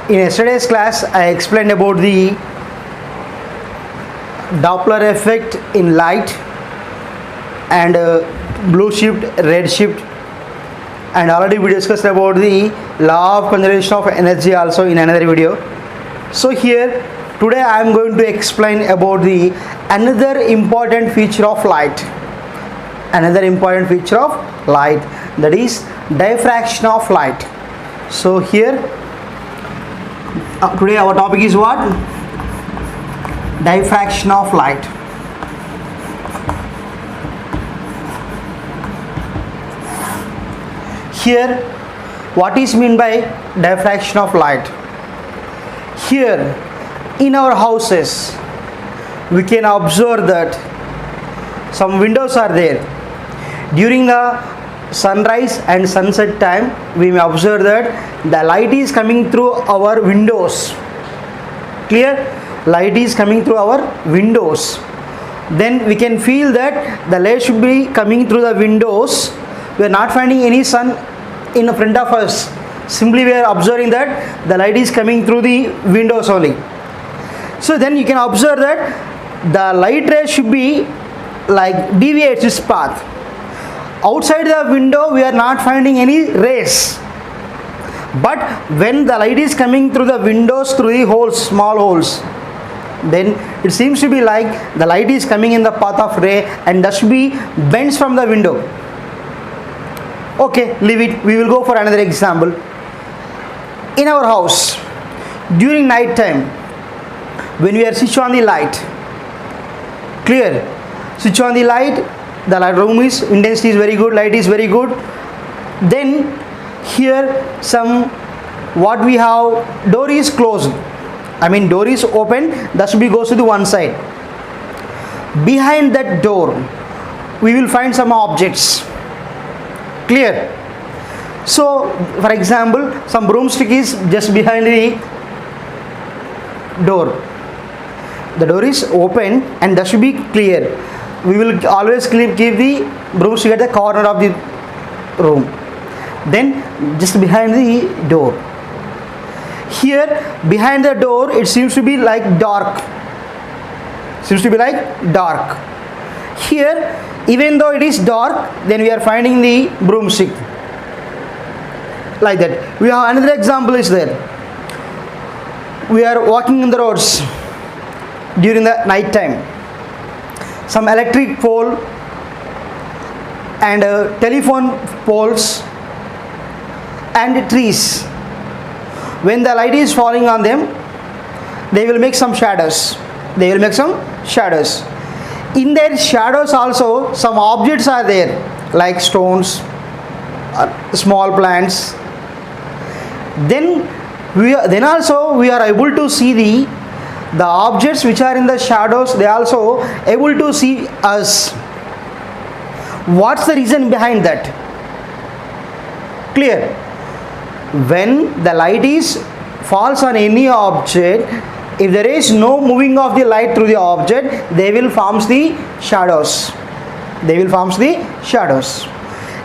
In yesterday's class, I explained about the Doppler effect in light and blue shift, red shift, and already we discussed about the law of conservation of energy also in another video. So here today I am going to explain about the another important feature of light. Another important feature of light, that is diffraction of light. So here today our topic is what? Diffraction of light. Here what is meant by diffraction of light? Here in our houses we can observe that some windows are there. During the sunrise and sunset time we may observe that the light is coming through our windows. Clear? Light is coming through our windows. Then we can feel that the light should be coming through the windows. We are not finding any sun in front of us. Simply we are observing that the light is coming through the windows only. So then you can observe that the light ray should be like deviates its path. Outside the window we are not finding any rays, but when the light is coming through the windows, through the holes, small holes, then it seems to be like the light is coming in the path of ray and that should be bends from the window. Okay, leave it. We will go for another example. In our house during night time, when we are switch on the light, clear, switch on the light, the room is intensity is very good, light is very good. Then here some what we have, door is closed, I mean door is open, that should be goes to the one side. Behind that door we will find some objects. Clear? So for example, some broomstick is just behind the door. The door is open and that should be clear. We will always keep the broomstick at the corner of the room. Then just behind the door. Here behind the door it seems to be like dark. Seems to be like dark. Here even though it is dark, then we are finding the broomstick. Like that. We have another example is there. We are walking in the roads during the night time. Some electric pole and telephone poles and trees. When the light is falling on them, they will make some shadows. They will make some shadows. In their shadows also some objects are there, like stones, small plants. Then also we are able to see the objects which are in the shadows, they also able to see us. What's the reason behind that? Clear? When the light is falls on any object, if there is no moving of the light through the object, they will forms the shadows. They will forms the shadows.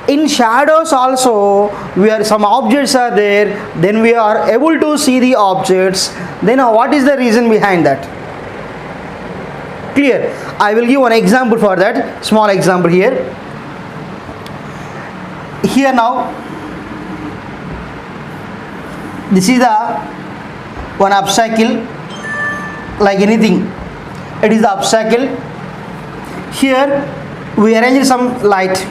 In shadows also some objects are there, then we are able to see the objects. Then what is the reason behind that? Clear? I will give one example for that, small example here. Here now this is the one obstacle, like anything, it is the obstacle. Here we arrange some light.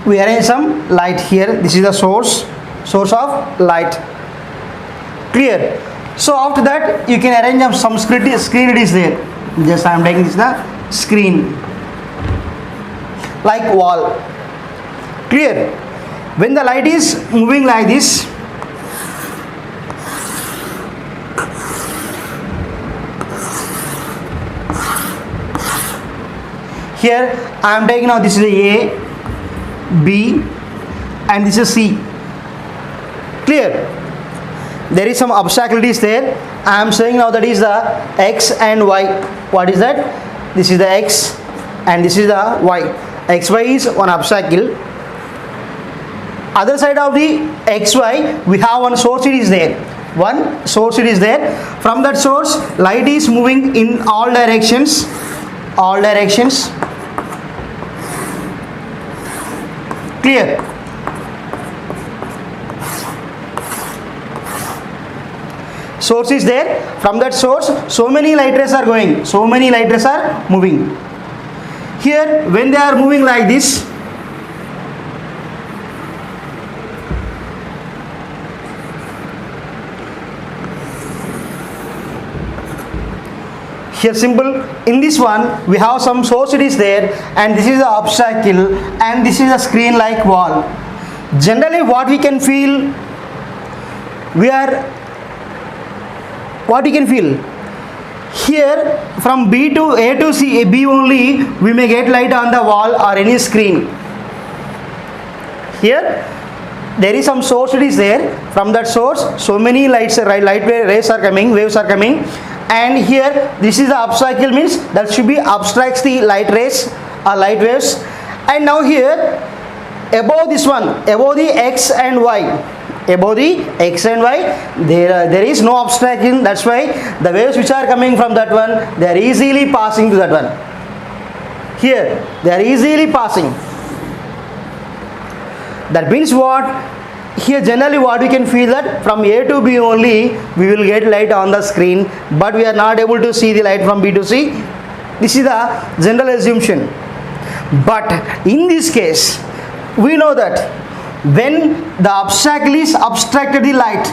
We arrange some light here. This is the source of light. Clear? So after that you can arrange some screen. It is there. Just I am taking this the screen, like wall. Clear? When the light is moving like this, here I am taking now this is the A, B and this is C. Clear? There is some obstacle is there. I am saying now that is the X and Y. What is that? This is the X and this is the Y. XY is one obstacle. Other side of the XY we have one source, it is there. one source it is there. From that source light is moving in all directions, clear. Source is there. From that source so many light rays are going, so many light rays are moving. Here when they are moving like this, here simple, in this one we have some source it is there, and this is the obstacle, and this is a screen like wall. Generally what we can feel, what we can feel here, from B to A to C, B only we may get light on the wall or any screen. Here there is some source it is there. From that source so many rays are coming, waves are coming, and here this is the obstacle, means that should be obstructs the light rays or light waves. And now here above this one, above the X and Y, there is no obstruction. That's why the waves which are coming from that one, they are easily passing to that one. Here they are easily passing. That means what? Here generally what we can feel, that from A to B only we will get light on the screen, but we are not able to see the light from B to C. This is the general assumption. But in this case we know that when the obstacle is obstructed the light,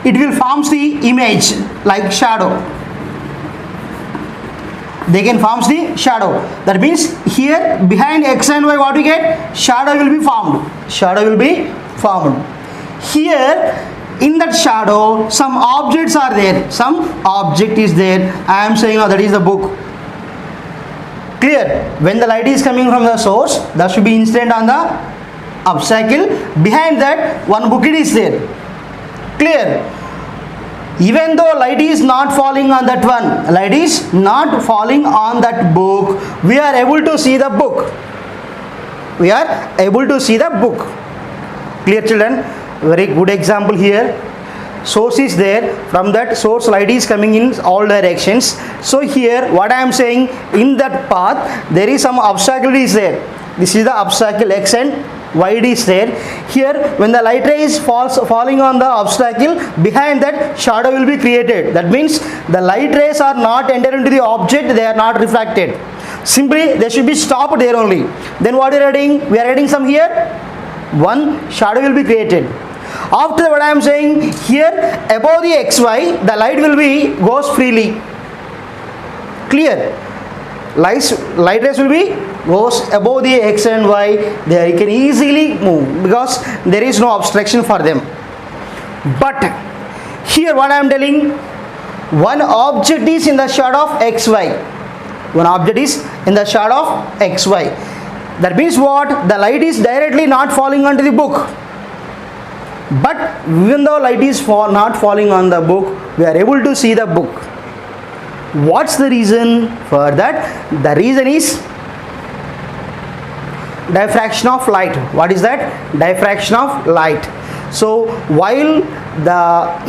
it will forms the image like shadow. They can forms the shadow. That means here behind X and Y what we get? Shadow will be formed. Here in that shadow some objects are there, some object is there. I am saying that is the book. Clear? When the light is coming from the source, that should be incident on the obstacle. Behind that one book it is there. Clear? Even though light is not falling on that one, light is not falling on that book, we are able to see the book. Clear children? Very good example here. Source is there. From that source light is coming in all directions. So here what I am saying, in that path there is some obstacle is there. This is the obstacle, X and Y is there. Here when the light ray is falling on the obstacle, behind that shadow will be created. That means the light rays are not enter into the object, they are not refracted. Simply they should be stopped there only. Then what we are adding? We are adding some here. One shadow will be created. After what I am saying, here above the XY the light will be goes freely. Clear? Light rays will be goes above the X and Y. There you can easily move because there is no obstruction for them. But here what I am telling, one object is in the shadow of XY. That means what? The light is directly not falling onto the book. But even though light is not falling on the book, we are able to see the book. What's the reason for that? The reason is diffraction of light. What is that? Diffraction of light. So while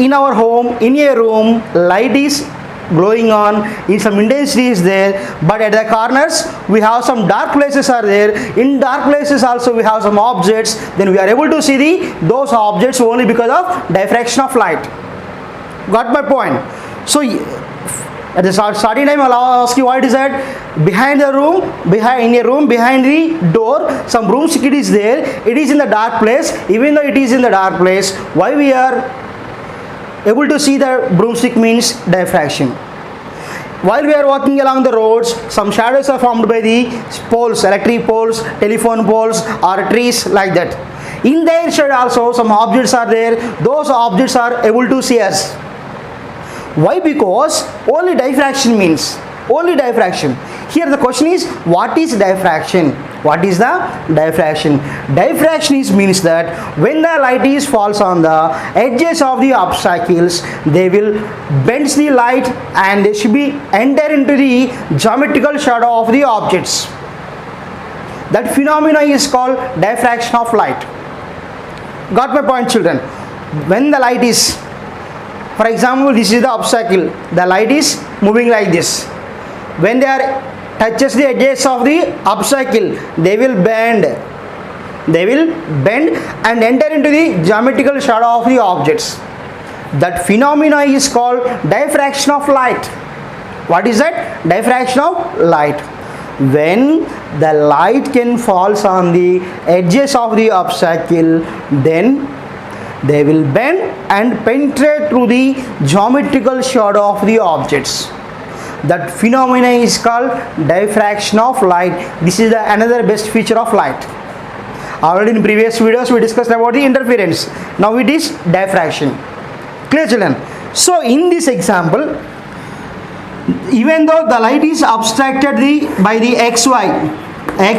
in our home, in a room, light is glowing on, in some intensity is there, but at the corners we have some dark places are there. In dark places also we have some objects. Then we are able to see those objects only because of diffraction of light. Got my point? So at the starting time I'll ask you what is that? Behind the room, behind the door, some broomstick is there. It is in the dark place. Even though it is in the dark place, why we are able to see the broomstick means diffraction. While we are walking along the roads, some shadows are formed by the poles, electric poles, telephone poles or trees like that. In their shade also some objects are there. Those objects are able to see us. Why? Because only diffraction means only diffraction. Here the question is, what is diffraction? What is the diffraction? Diffraction means that when the light falls on the edges of the obstacles, they will bend the light and they should be enter into the geometrical shadow of the objects. That phenomena is called diffraction of light. Got my point, children? When the light is, for example, this is the obstacle, the light is moving like this. When they are touches the edges of the obstacle, they will bend and enter into the geometrical shadow of the objects. That phenomena is called diffraction of light. What is that? Diffraction of light. When the light can falls on the edges of the obstacle, then they will bend and penetrate through the geometrical shadow of the objects. That phenomena is called diffraction of light. This is another best feature of light. Already in previous videos we discussed about the interference. Now it is diffraction. Clear, children? So in this example, even though the light is obstructed by the x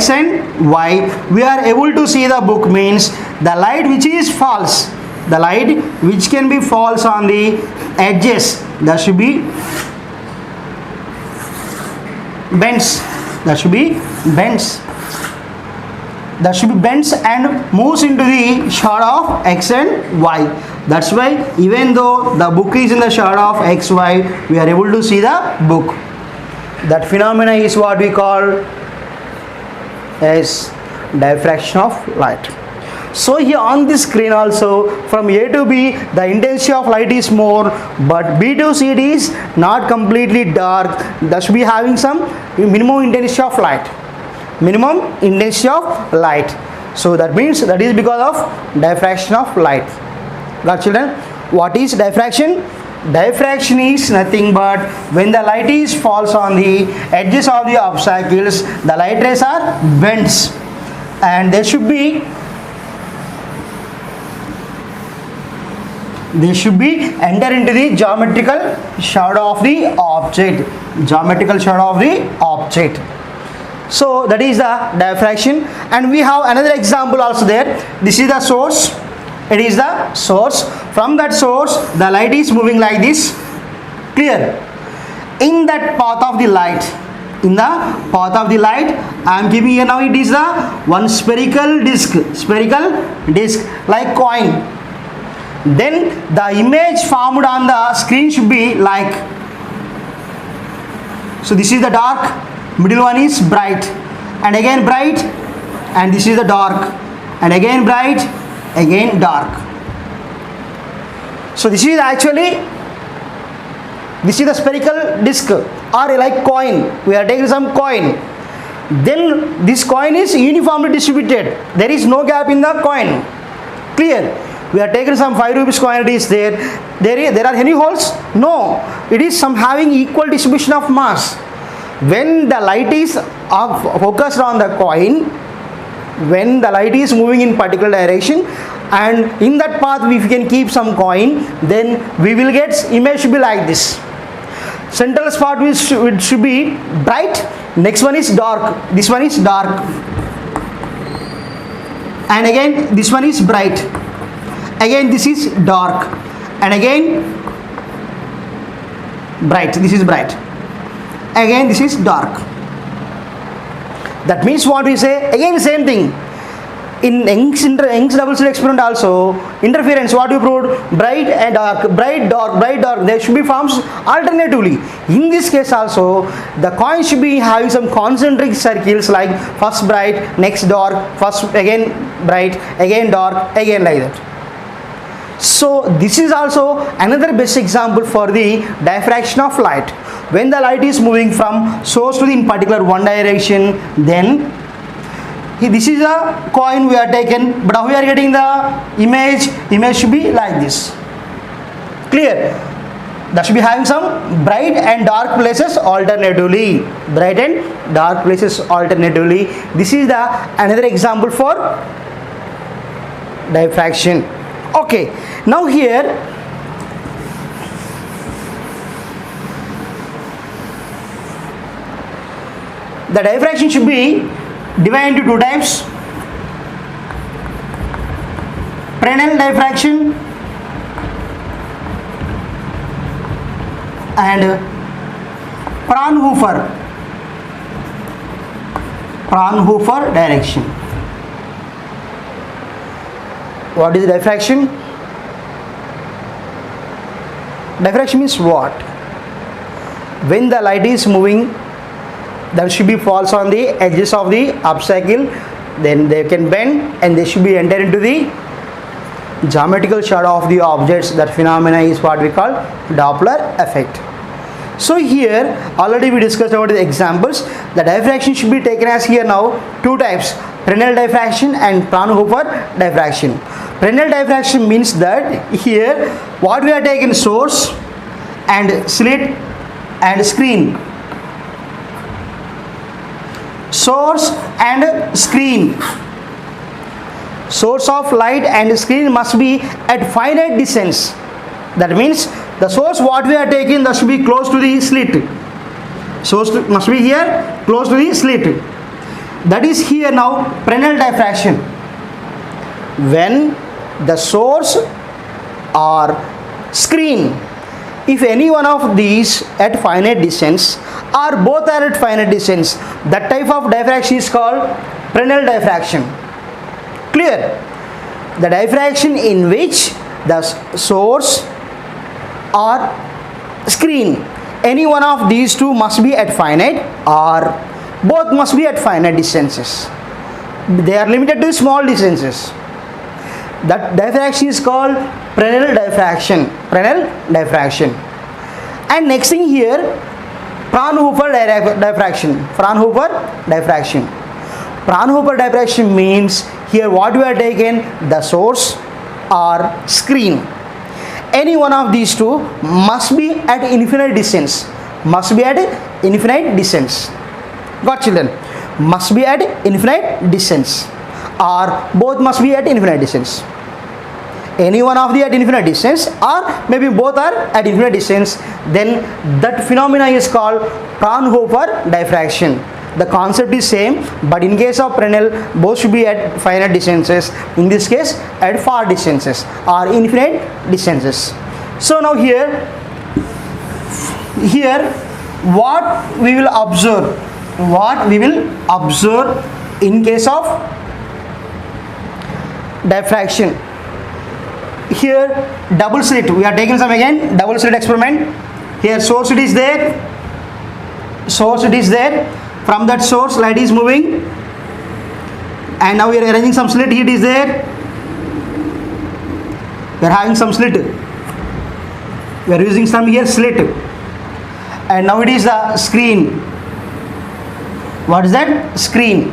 and y, we are able to see the book. Means the light which is false, the light which can be false on the edges, that should be bends. That should be bends and moves into the shadow of x and y. That's why even though the book is in the shadow of x, y, we are able to see the book. That phenomena is what we call as diffraction of light. So here on this screen also, from A to B the intensity of light is more, but B to C it is not completely dark. That should be having some minimum intensity of light. So that means that is because of diffraction of light. Got, children? What is diffraction? Diffraction is nothing but when the light is falls on the edges of the obstacles, the light rays are bends and they should be enter into the geometrical shadow of the object. So that is the diffraction. And we have another example also there. This is the source. It is the source. From that source the light is moving like this. Clear? In that path of the light, I am giving here now, it is the one spherical disc like coin. Then the image formed on the screen should be like, so this is the dark, middle one is bright, and again bright, and this is the dark, and again bright, again dark. So this is the spherical disc or like coin. We are taking some coin. Then this coin is uniformly distributed. There is no gap in the coin. Clear? We are taking some 5 rupees coin. It is there. There are any holes? No. It is some having equal distribution of mass. When the light is focused on the coin, when the light is moving in particular direction, and in that path we can keep some coin, then we will get image should be like this. Central spot should be bright, next one is dark, this one is dark, and again this one is bright, again this is dark, and again bright, this is bright, again this is dark. That means what we say, again same thing. In Young's double slit experiment also, interference, what we proved, bright and dark, bright, dark, bright, dark, there should be forms alternatively. In this case also, the coin should be having some concentric circles like first bright, next dark, first again bright, again dark, again like that. So this is also another best example for the diffraction of light. When the light is moving from source to the in particular one direction, then this is a coin we are taken, but how we are getting the image should be like this. Clear? That should be having some bright and dark places alternatively. This is the another example for diffraction. Okay, now here the diffraction should be divided into two types: Perennial diffraction and Fraunhofer direction. What is diffraction? Diffraction means what? When the light is moving, there should be falls on the edges of the obstacle, then they can bend and they should be enter into the geometrical shadow of the objects. That phenomena is what we call Doppler effect. So here already we discussed about the examples. The diffraction should be taken as here now two types: perennial diffraction and Fraunhofer diffraction. Perennial diffraction means that here what we are taking source and slit and screen. Source and screen. Source of light and screen must be at finite distance. That means the source what we are taking, that should be close to the slit. Source must be here close to the slit. That is here now perennial diffraction. When the source or screen, if any one of these at finite distance or both are at finite distance, that type of diffraction is called perennial diffraction. Clear? The diffraction in which the source or screen, any one of these two must be at finite or both must be at finite distances. They are limited to small distances. That diffraction is called perennial diffraction. Perennial diffraction. And next thing here, Fraunhofer diffraction. Fraunhofer diffraction. Fraunhofer diffraction means here what we are taking, the source or screen. Any one of these two must be at infinite distance. Must be at infinite distance. Got children? Must be at infinite distance or both must be at infinite distance. Any one of the at infinite distance or maybe both are at infinite distance, then that phenomena is called Fraunhofer diffraction. The concept is same, but in case of perennial both should be at finite distances, in this case at far distances or infinite distances. So now here what we will observe, in case of diffraction. Here double slit, we are taking some again double slit experiment. Here source it is there, from that source light is moving, and now we are arranging some slit. Heat is there, we are having some slit, we are using some here slit, and now it is the screen. What is that? Screen.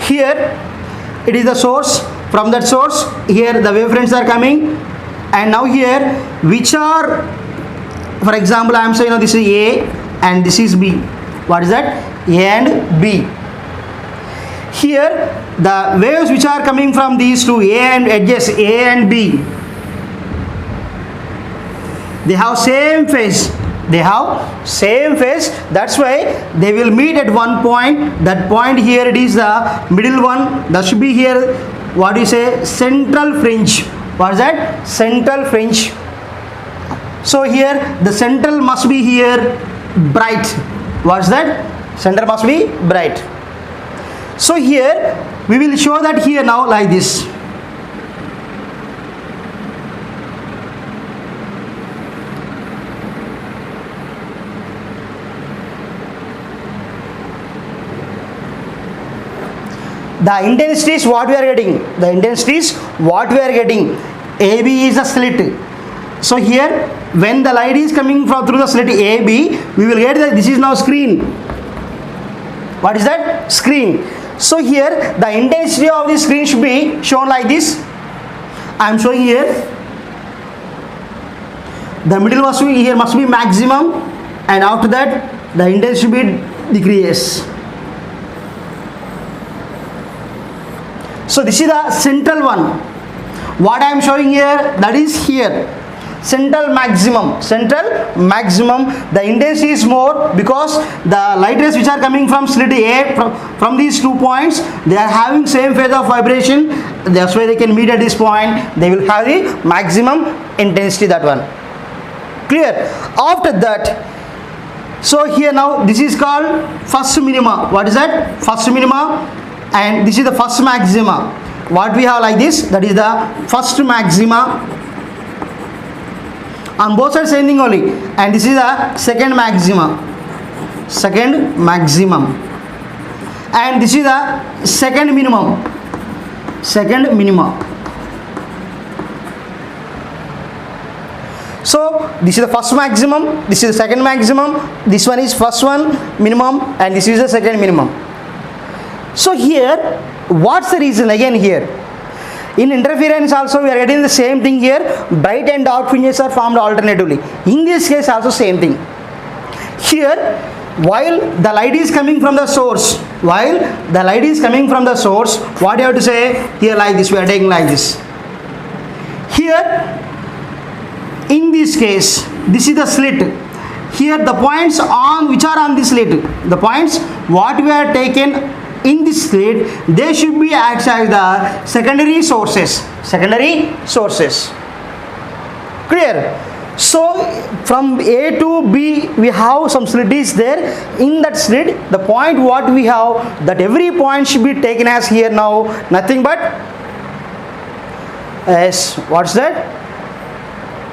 Here it is the source. From that source here the wavefronts are coming, and now here which are, for example I am saying, this is A and this is B. What is that? A and B. Here the waves which are coming from these two A and edges A and B, they have same phase. That's why they will meet at one point. That point here it is the middle one. That should be here, what do you say, central fringe. What is that? Central fringe. So here the central must be here bright. What is that? Center must be bright. So here we will show that here now like this. The intensity is what we are getting. AB is a slit. So here when the light is coming from through the slit AB, we will get that this is now screen. What is that? Screen. So here the intensity of the screen should be shown like this. I am showing here. The middle must be maximum, and after that the intensity should be decrease. So this is the central one. What I am showing here, that is here central maximum. The intensity is more because the light rays which are coming from slit A, from these 2 points, they are having same phase of vibration. That's why they can meet at this point. They will have the maximum intensity, that one. Clear? After that, so here now this is called first minima. What is that? First minima. And this is the first maxima. what we have like this, that is the first maxima. On both sides same thing only, and this is the second maxima, second maximum, and this is the second minimum, second minima. So this is the first maximum, this is the second maximum, this one is first one minimum, and this is the second minimum. So here, what's the reason again here? In interference also we are getting the same thing here, bright and dark fringes are formed alternatively. In this case also same thing. Here, while the light is coming from the source, what you have to say here like this, we are taking like this. Here, in this case, this is the slit. Here the points on which are on this slit, the points what we are taken in this slit, they should be acts as the secondary sources. Clear? So from A to B we have some slit is there. In that slit, the point what we have, that every point should be taken as here now nothing but as what's that?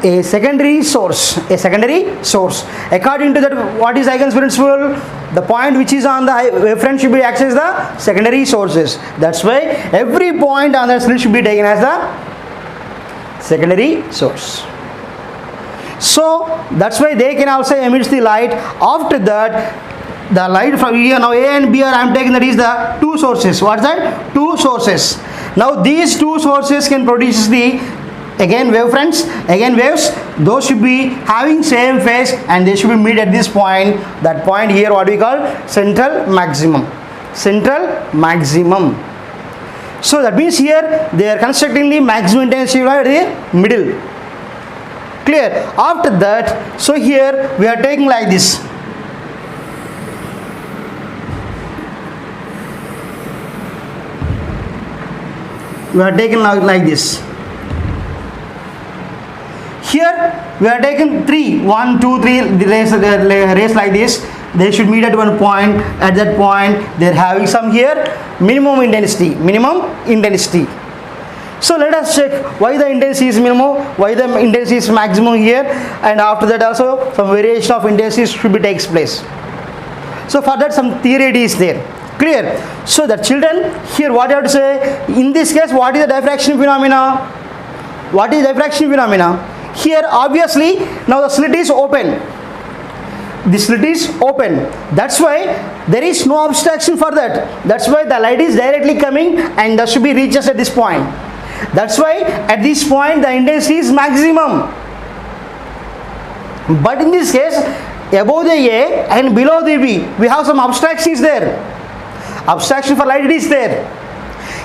A secondary source. According to that, what is Eigen's principle? The point which is on the wavefront should be accessed as the secondary sources. That's why every point on the slit should be taken as the secondary source. So that's why they can also emit the light. After that, the light from here, now A and B are, I am taking, that is the two sources. What's that? Two sources. Now these two sources can produce the again wavefronts, again waves. Those should be having same phase and they should be meet at this point. That point here what we call central maximum. So that means here they are constructing the maximum intensity at the middle. Clear? After that, so here we are taking like this. We are taking like this. Here we are taking 3, 1, 2, 3 rays like this. They should meet at one point. At that point they are having some here minimum intensity. So let us check why the intensity is minimum, why the intensity is maximum here, and after that also some variation of intensity should be takes place. So for that some theory is there. Clear? So the children here what you have to say, in this case what is the diffraction phenomena? Here obviously now the slit is open. That's why there is no obstruction for that. That's why the light is directly coming and that should be reaches at this point. That's why at this point the intensity is maximum. But in this case, above the A and below the B, we have some obstructions there. Obstruction for light is there.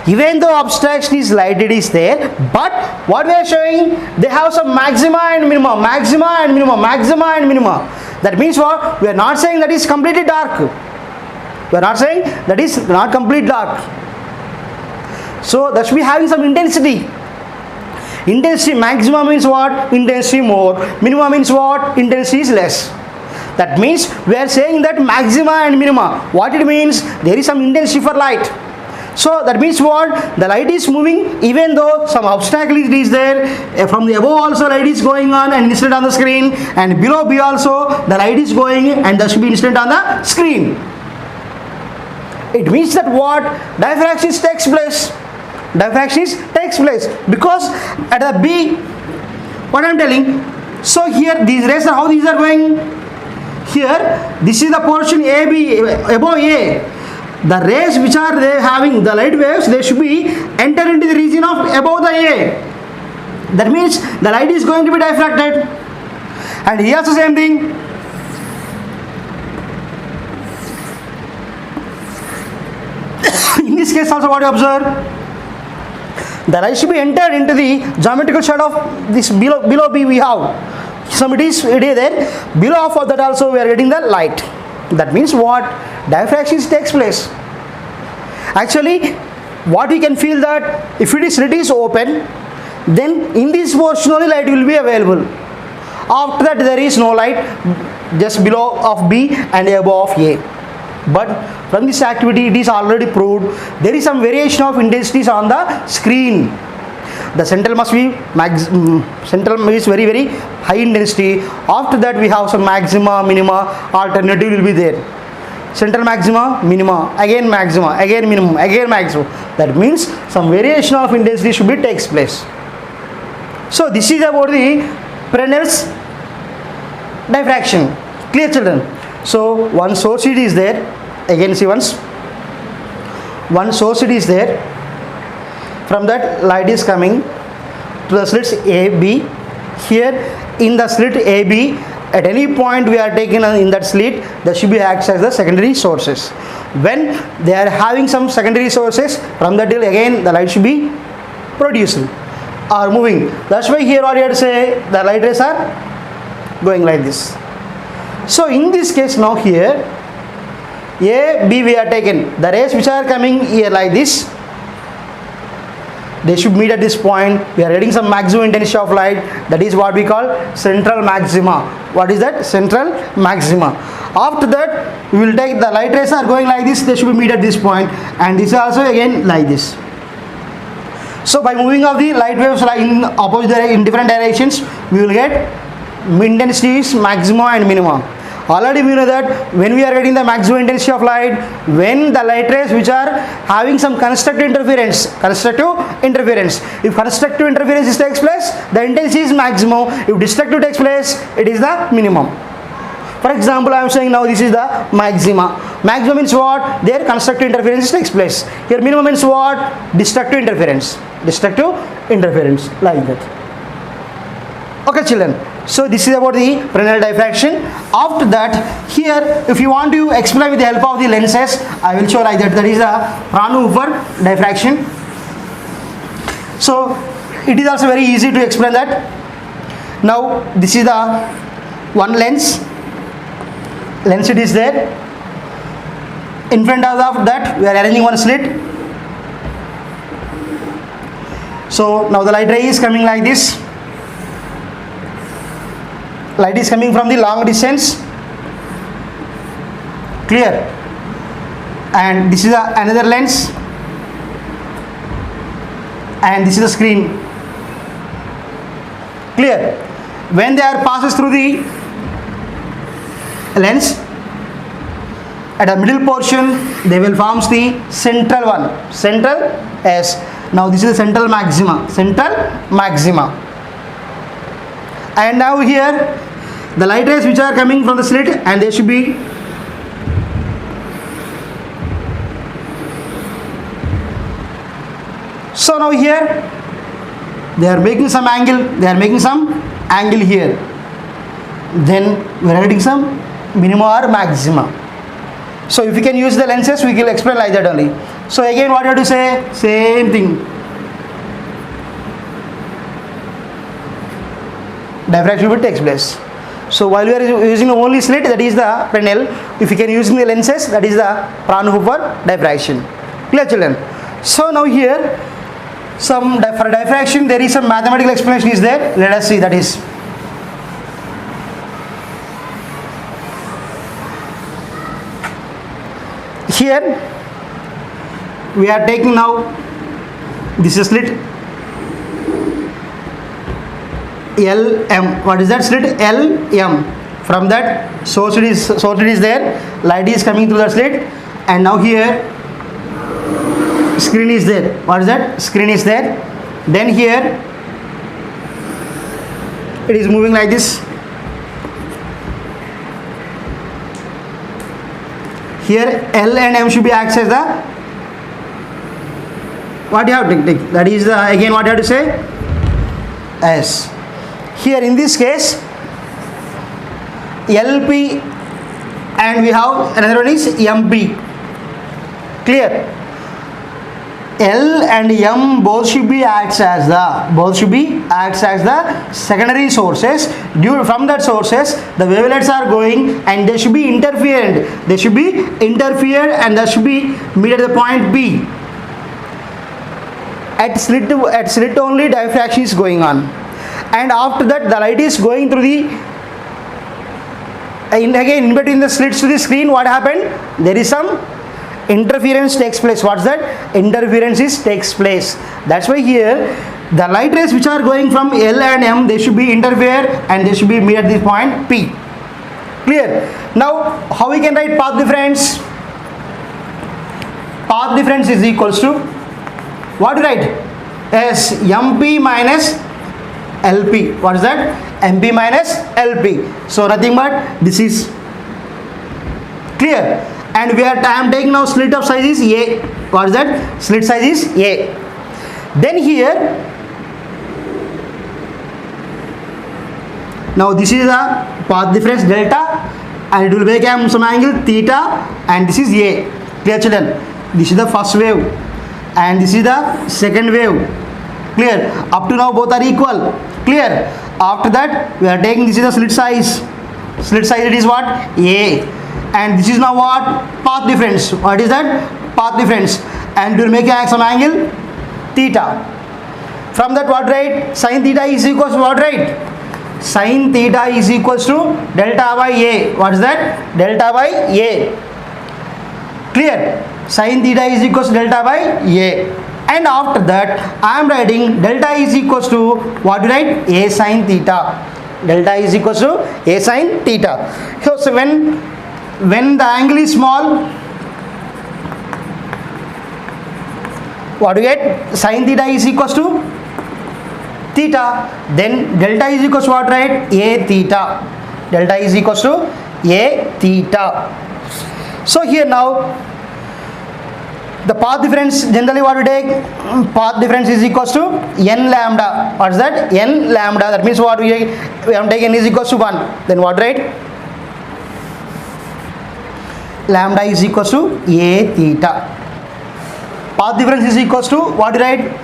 Even though obstruction is light, it is there, but what we are showing, they have some maxima and minima. That means what? We are not saying that is completely dark. So that should be having some intensity. Intensity maximum means what? Intensity more. Minimum means what? Intensity is less. That means we are saying that maxima and minima. What it means? There is some intensity for light. So that means what? The light is moving even though some obstacle is there. From the above also light is going on and incident on the screen, and below B also the light is going and there should be incident on the screen. It means that what? Diffraction takes place. Because at the B, what I am telling, so here these rays how these are going? Here this is the portion AB above A. The rays which are they having the light waves, they should be enter into the region of above the A. That means the light is going to be diffracted. And here also same thing. In this case also what you observe? The light should be entered into the geometrical shadow of this below B we have. So it is there. Below of that also we are getting the light. That means what? Diffraction takes place. Actually, what we can feel that if it is open, then in this portion only light will be available. After that there is no light, just below of B and above of A. But from this activity it is already proved there is some variation of intensities on the screen. The central must be central is very high intensity. After that we have some maxima, minima, alternative will be there. Central maxima, minima, again maxima, again minimum, again maximum. That means some variation of intensity should be takes place. So this is about the perennial's diffraction. Clear, children? So one source it is there. Again see once. One source it is there. From that light is coming to the slits A, B. Here in the slit A, B, at any point we are taking in that slit, that should be acts as the secondary sources. When they are having some secondary sources, from that again the light should be produced or moving. That's why here what you have to say, the light rays are going like this. So in this case now here A, B we are taken. The rays which are coming here like this, they should meet at this point. We are getting some maximum intensity of light. That is what we call central maxima. What is that? Central maxima. After that we will take the light rays are going like this. They should be meet at this point, and this is also again like this. So by moving of the light waves in opposite in different directions, we will get intensities maxima and minima. Already we know that when we are getting the maximum intensity of light, when the light rays which are having some constructive interference, if constructive interference takes place, the intensity is maximum. If destructive takes place, it is the minimum. For example, I am saying now this is the maxima. Maxima means what? There constructive interference takes place. Here minimum means what? Destructive interference. Destructive interference, like that. Okay, children. So this is about the perennial diffraction. After that, here if you want to explain with the help of the lenses, I will show like that. That is the Fraunhofer diffraction. So it is also very easy to explain that. Now this is the one lens. Lens it is there. In front of that we are arranging one slit. So now the light ray is coming like this. Light is coming from the long distance. Clear? And this is another lens. And this is the screen. Clear? When they are passes through the lens, at the middle portion they will form the central one. Central S. Now this is the central maxima. Central maxima. And now here the light rays which are coming from the slit, and they should be so now here they are making some angle. They are making some angle here. Then we are getting some minima or maxima. So if we can use the lenses, we will explain like that only. So again what you have to say? Same thing. Diffraction will take place. So while we are using the only slit, that is the perennial. If you can use the lenses, that is the Fraunhofer diffraction. Clear, children? So now here, for diffraction there is some mathematical explanation is there. Let us see. That is, here we are taking now this is slit LM. What is that slit? LM. From that source it is there. Light is coming through the slit, and now here screen is there. What is that? Screen is there. Then here it is moving like this. Here L and M should be acts as the what you have to take. That is the again what you have to say? S. Here in this case LP and we have another one is MP. Clear? L and M both should be acts as the secondary sources. From that sources the wavelets are going and they should be interfered. They should be interfered and they should be meet at the point B. At slit only diffraction is going on, and after that the light is going through the again in between the slits to the screen, what happened? There is some interference takes place. What's that? Interference takes place. That's why here the light rays which are going from L and M, they should be interfere and they should be meet at this point P. Clear? Now how we can write path difference? Path difference is equals to what to write? As MP minus LP. What is that? MP minus LP. So nothing but this is clear. And I am taking now slit of size is A. What is that? Slit size is A. Then here, now this is the path difference delta, and it will make some angle theta, and this is A. Clear, children? This is the first wave, and this is the second wave. Clear? Up to now both are equal. Clear? After that we are taking, this is the slit size. Slit size, it is what? A. And this is now what? Path difference. What is that? Path difference. And we will make some angle theta. From that what, right? Sin theta is equals to what, right? Sin theta is equals to delta by A. What is that? Delta by A. Clear? Sin theta is equals to delta by A. And after that I am writing delta is equals to what to write? A sin theta. Delta is equals to A sin theta. So when the angle is small, what do you get? Sin theta is equals to theta. Then delta is equals to what, right? A theta. Delta is equals to A theta. So here now the path difference, generally what we take? Path difference is equals to n lambda. What is that? N lambda. That means what we have taken is equals to 1. Then what, right? Lambda is equals to A theta. Path difference is equals to what, right?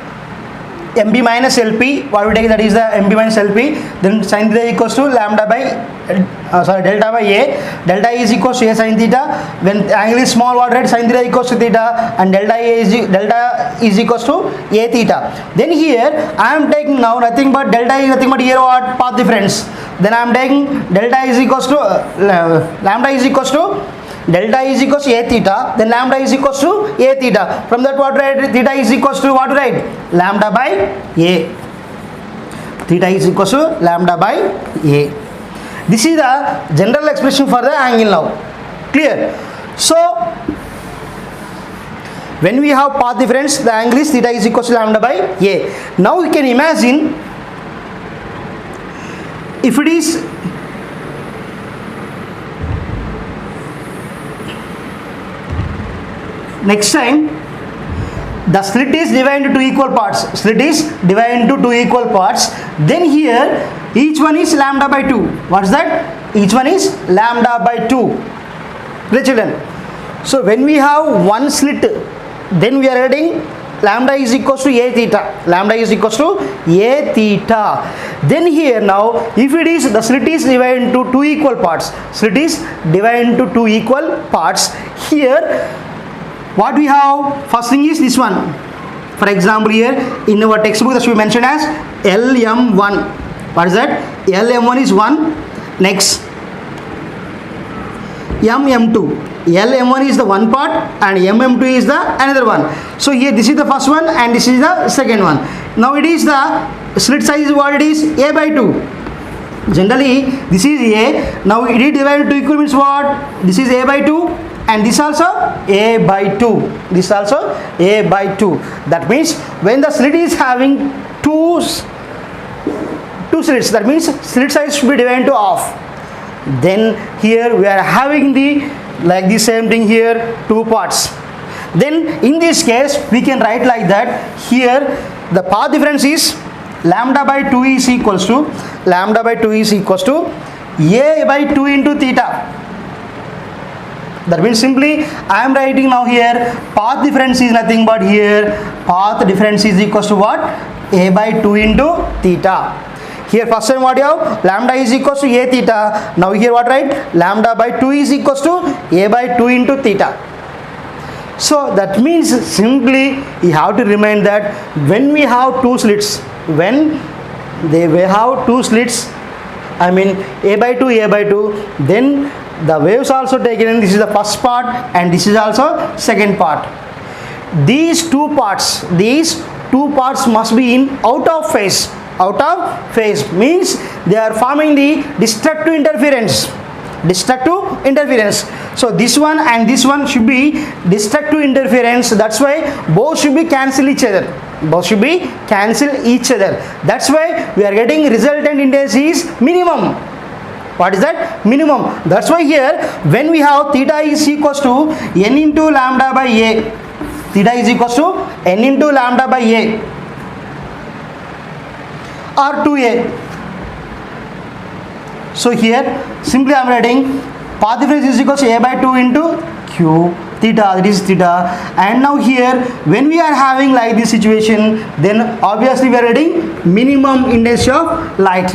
MP minus LP. What we take, that is the MP minus LP. Then sin theta equals to lambda by delta by A. Delta is equals to A sin theta. When angle is small, what, right? Sin theta equals to theta, and delta is equals to A theta. Then here I am taking now nothing but delta is nothing but here what? Path difference. Then I am taking delta is equals to lambda is equals to delta is equals to A theta, then lambda is equals to A theta. From that what, right? Theta is equals to what, right? Lambda by A. Theta is equals to lambda by A. This is the general expression for the angle now. Clear? So when we have path difference, the angle is theta is equals to lambda by A. Now we can imagine if it is next time the slit is divided into two equal parts. Slit is divided into two equal parts. Then here each one is lambda by 2. What's that? Each one is lambda by 2. Right, children? So when we have one slit, then we are adding lambda is equals to A theta. Lambda is equals to A theta. Then here now, if it is the slit is divided into two equal parts. Slit is divided into two equal parts. Here what we have, first thing is this one. For example, here in our textbook that should be mentioned as LM1. What is that? LM1 is 1. Next MM2. LM1 is the one part and MM2 is the another one. So here this is the first one and this is the second one. Now it is the slit size is what it is? A by 2. Generally this is A. Now it is divided into equal means what? This is A by 2. And this also A by 2. This also A by 2. That means when the slit is having two slits, that means slit size should be divided into half. Then here we are having the like the same thing here, two parts. Then in this case we can write like that. Here the path difference is lambda by 2 is equals to A by 2 into theta. That means simply I am writing now here path difference is nothing but here path difference is equals to what? A by 2 into theta. Here first time what you have? Lambda is equals to A theta. Now here what, right? Lambda by 2 is equals to A by 2 into theta. So that means simply you have to remind that when we have two slits, when they have two slits, I mean A by 2, then the waves also taken in, this is the first part and this is also second part. These two parts must be in out of phase. Out of phase means they are forming the destructive interference. So this one and this one should be destructive interference. That's why both should be cancel each other. That's why we are getting resultant index is minimum. What is that? Minimum. That's why here when we have theta is equals to n into lambda by a. Theta is equals to n into lambda by a or 2a. So here simply I am writing path difference is equals to a by 2 into q theta, that is theta. And now here when we are having like this situation, then obviously we are getting minimum intensity of light.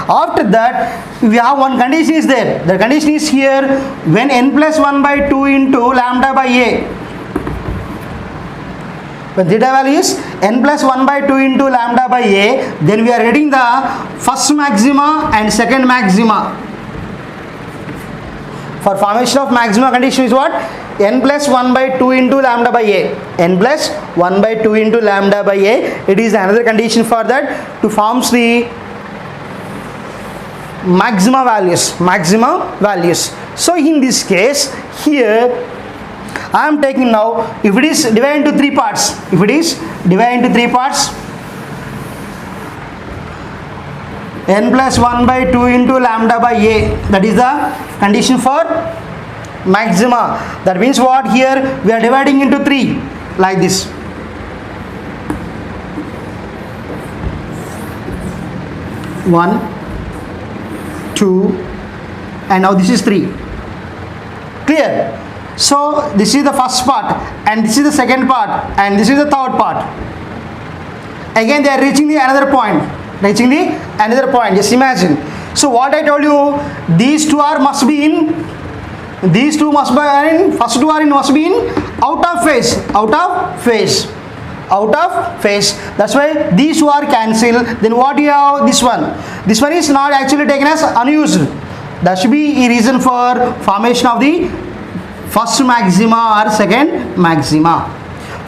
After that we have one condition is there. The condition is here when n plus 1 by 2 into lambda by a. When theta value is n plus 1 by 2 into lambda by a, then we are getting the first maxima and second maxima. For formation of maxima condition is what? N plus 1 by 2 into lambda by a. N plus 1 by 2 into lambda by a. It is another condition for that to form the maxima values. So in this case here I am taking now, if it is divided into three parts, n plus 1 by 2 into lambda by a, that is the condition for maxima. That means what? Here we are dividing into 3 like this. One, 2, and now this is 3. Clear? So this is the first part and this is the second part and this is the third part. Again they are reaching the another point. Just imagine. So what I told you, these two must be in first two must be in out of phase. That's why these two are cancelled. Then what you have? This one is not actually taken as unused. That should be a reason for formation of the first maxima or second maxima.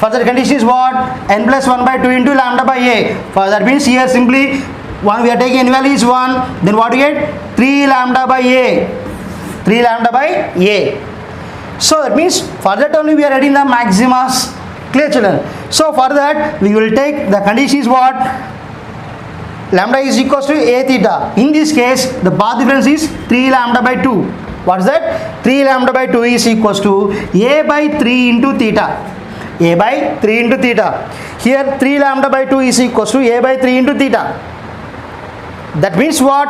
Further condition is what? N plus 1 by 2 into lambda by a. For that means here simply one we are taking n value is 1. Then what do you get? 3 lambda by a. So that means for that only we are adding the maximas. Clear children? So for that we will take the condition is what? Lambda is equals to a theta. In this case the path difference is 3 lambda by 2. What is that? 3 lambda by 2 is equals to a by 3 into theta. Here 3 lambda by 2 is equals to a by 3 into theta. That means what?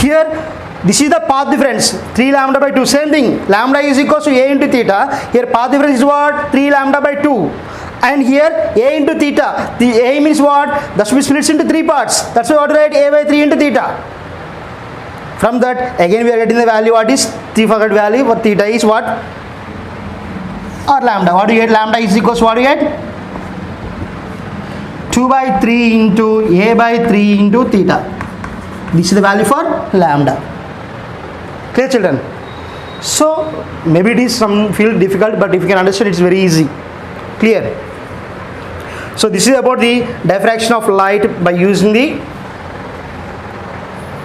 Here this is the path difference, 3 lambda by 2. Same thing, lambda is equals to a into theta. Here path difference is what? 3 lambda by 2. And here a into theta. The a means what? That should be split into 3 parts. That's why what to write? A by 3 into theta. From that again we are getting the value. What is 3 forgot value for theta is what? Or lambda. What do you get? Lambda is equals to what do you get? 2 by 3 into a by 3 into theta. This is the value for lambda. Clear children? So maybe it is some feel difficult, but if you can understand it's very easy. Clear? So this is about the diffraction of light by using the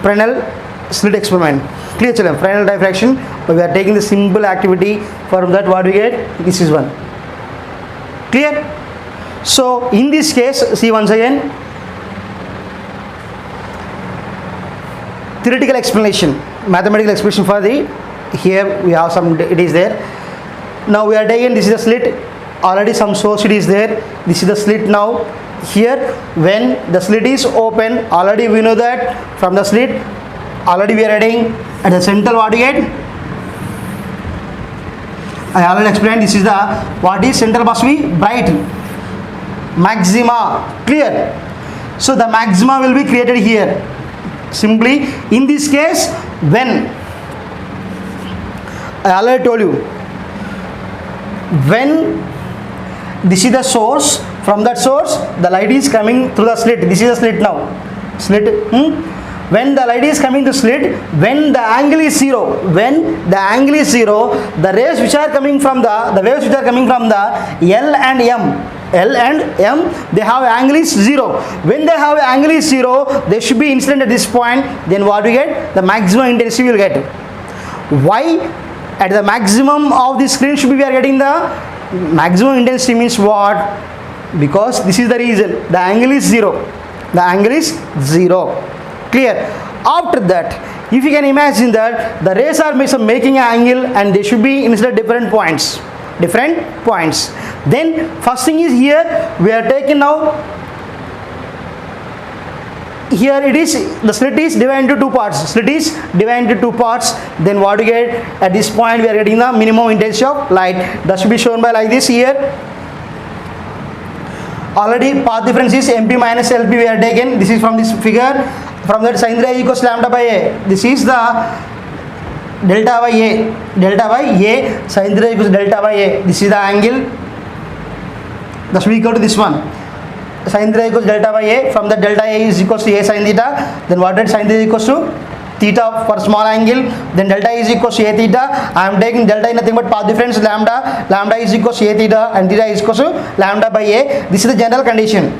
Fresnel slit experiment. Clear children? Fresnel diffraction, but we are taking the simple activity. For that what we get? This is one. Clear? So in this case, see once again, theoretical explanation, mathematical explanation for the, here we have some, it is there. Now we are taking, this is the slit, already some source it is there, this is the slit now. Here when the slit is open, already we know that from the slit, already we are adding at the central what you get? I already explained, this is the, what is central must be bright. Maxima. Clear? So the maxima will be created here. Simply in this case, when I already told you, when this is the source, from that source the light is coming through the slit. This is the slit now. Slit. when the light is coming to slit, when the angle is 0, the rays which are coming from the waves which are coming from the L and M, they have angle is 0. When they have angle is 0, they should be incident at this point. Then what we get? The maximum intensity we will get. Why? At the maximum of the screen should be we are getting the maximum intensity means what? Because this is the reason. The angle is 0. Clear? After that, if you can imagine that the rays are making an angle and they should be in different points. Then first thing is here we are taking now. Here it is, the slit is divided into two parts. Then what we get at this point, we are getting the minimum intensity of light. That should be shown by like this here. Already path difference is MP minus LP we are taken. This is from this figure. From that sin theta equals lambda by A. This is the delta by A. Sin theta equals delta by A. This is the angle. That should be equal to this one. Sin theta equals delta by A. From the delta A is equals to A sin theta. Then what did sin theta equals to? Theta for small angle. Then delta is equals to A theta. I am taking delta is nothing but path difference lambda. Lambda is equals to A theta and theta is equals to lambda by A. This is the general condition.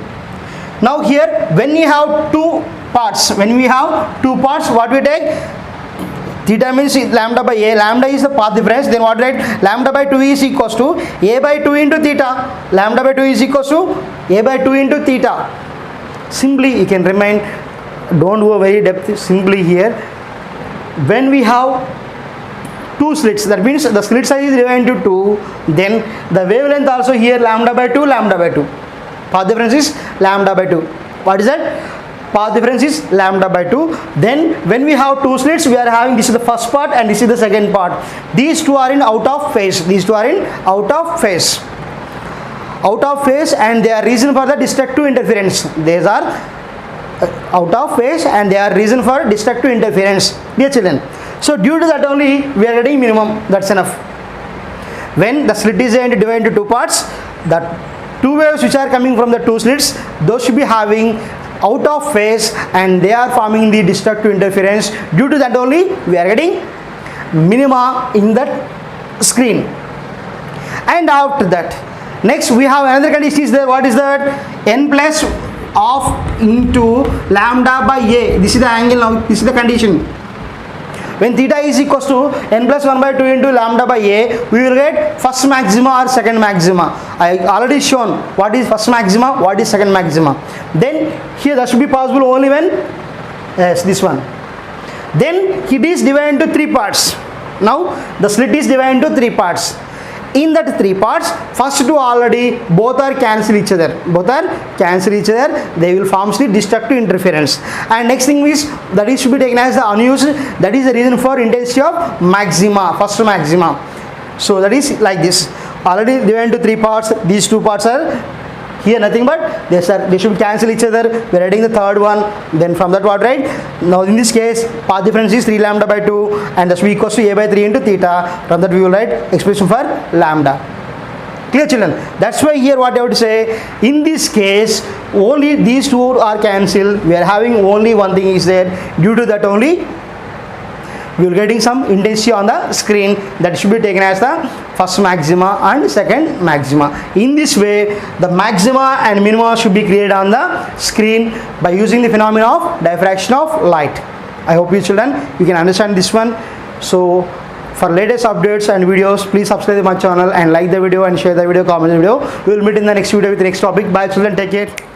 Now here when we have two parts, what we take? Theta means lambda by A. Lambda is the path difference. Then what right? Lambda by 2 is equals to A by 2 into theta. Lambda by 2 is equals to A by 2 into theta. Simply you can remind, don't go very depth. Simply here, when we have two slits, that means the slit size is divided into 2. Then the wavelength also here lambda by 2. Path difference is lambda by 2. What is that? Path difference is lambda by 2. Then when we have two slits, we are having, this is the first part and this is the second part. These two are in out of phase. And they are reason for the destructive interference. These are out of phase and they are reason for destructive interference, dear children. So due to that only we are getting minimum. That's enough. When the slit is divided into two parts, the two waves which are coming from the two slits, those should be having out of phase and they are forming the destructive interference. Due to that only we are getting minima in that screen. And after that, next we have another condition is there. What is that? N plus of into lambda by A. This is the angle now. This is the condition. When theta is equals to n plus 1 by 2 into lambda by A, we will get first maxima or second maxima. I already shown what is first maxima, what is second maxima. Then here that should be possible only when, yes, this one. Then it is divided into three parts. Now the slit is divided into three parts. In that three parts, first two already both are cancel each other. They will form the destructive interference. And next thing is that is should be taken as the unused. That is the reason for intensity of maxima, first maxima. So that is like this. Already divided into three parts. These two parts are here nothing but they should cancel each other. We are adding the third one. Then from that what right? Now in this case path difference is 3 lambda by 2 and that should be equals to A by 3 into theta. From that we will write expression for lambda. Clear children? That's why here what I would say, in this case only these two are cancelled. We are having only one thing is there. Due to that only we will getting some intensity on the screen that should be taken as the first maxima and second maxima. In this way the maxima and minima should be created on the screen by using the phenomenon of diffraction of light. I hope you children you can understand this one. So for latest updates and videos, please subscribe to my channel and like the video and share the video, comment the video. We will meet in the next video with the next topic. Bye children, take care.